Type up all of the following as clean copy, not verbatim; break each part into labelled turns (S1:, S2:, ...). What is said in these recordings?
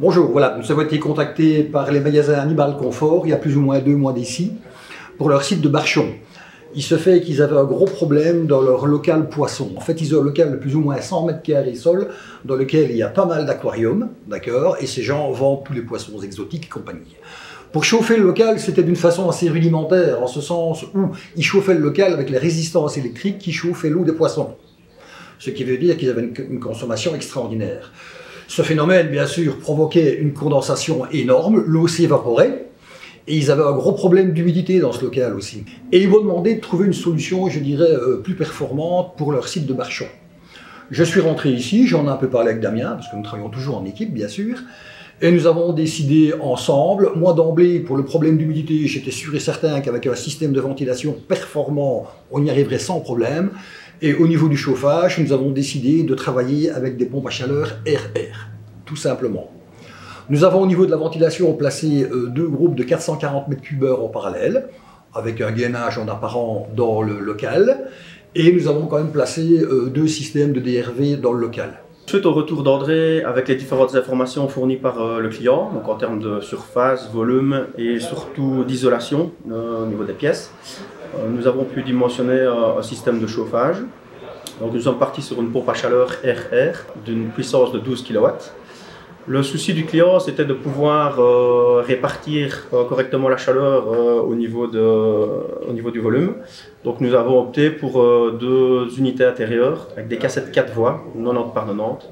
S1: Bonjour, voilà, nous avons été contactés par les magasins Animal Confort il y a plus ou moins 2 mois d'ici pour leur site de Barchon. Il se fait qu'ils avaient un gros problème dans leur local poisson. En fait, ils ont un local de plus ou moins 100 mètres carrés sol dans lequel il y a pas mal d'aquariums, d'accord, et ces gens vendent tous les poissons exotiques et compagnie. Pour chauffer le local, c'était d'une façon assez rudimentaire, en ce sens où ils chauffaient le local avec les résistances électriques qui chauffaient l'eau des poissons. Ce qui veut dire qu'ils avaient une consommation extraordinaire. Ce phénomène, bien sûr, provoquait une condensation énorme, l'eau s'évaporait, et ils avaient un gros problème d'humidité dans ce local aussi. Et ils m'ont demandé de trouver une solution, je dirais, plus performante pour leur site de Barchon. Je suis rentré ici, j'en ai un peu parlé avec Damien, parce que nous travaillons toujours en équipe, bien sûr, et nous avons décidé ensemble, moi d'emblée, pour le problème d'humidité, j'étais sûr et certain qu'avec un système de ventilation performant, on y arriverait sans problème. Et au niveau du chauffage, nous avons décidé de travailler avec des pompes à chaleur RR, tout simplement. Nous avons au niveau de la ventilation placé 2 groupes de 440 m3 en parallèle, avec un gainage en apparent dans le local. Et nous avons quand même placé 2 systèmes de DRV dans le local.
S2: Suite au retour d'André, avec les différentes informations fournies par le client, donc en termes de surface, volume et surtout d'isolation au niveau des pièces, nous avons pu dimensionner un système de chauffage. Donc nous sommes partis sur une pompe à chaleur RR d'une puissance de 12 kW. Le souci du client, c'était de pouvoir répartir correctement la chaleur au niveau du volume. Donc nous avons opté pour 2 unités intérieures avec des cassettes 4 voies, 90 par 90.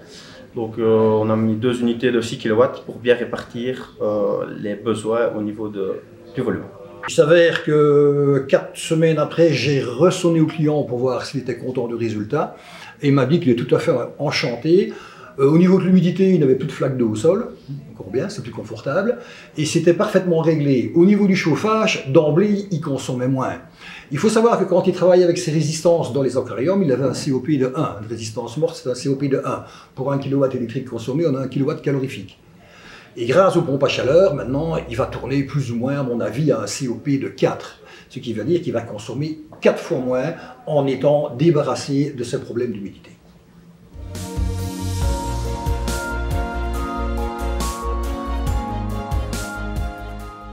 S2: Donc on a mis 2 unités de 6 kW pour bien répartir les besoins au niveau du volume.
S1: Il s'avère que 4 semaines après, j'ai ressonné au client pour voir s'il était content du résultat. Et il m'a dit qu'il est tout à fait enchanté. Au niveau de l'humidité, il n'avait plus de flaques d'eau au sol, encore bien, c'est plus confortable, et c'était parfaitement réglé. Au niveau du chauffage, d'emblée, il consommait moins. Il faut savoir que quand il travaille avec ses résistances dans les aquariums, il avait un COP de 1. Une résistance morte, c'est un COP de 1. Pour 1 kW électrique consommé, on a 1 kW calorifique. Et grâce aux pompes à chaleur, maintenant, il va tourner plus ou moins, à mon avis, à un COP de 4. Ce qui veut dire qu'il va consommer 4 fois moins en étant débarrassé de ce problème d'humidité.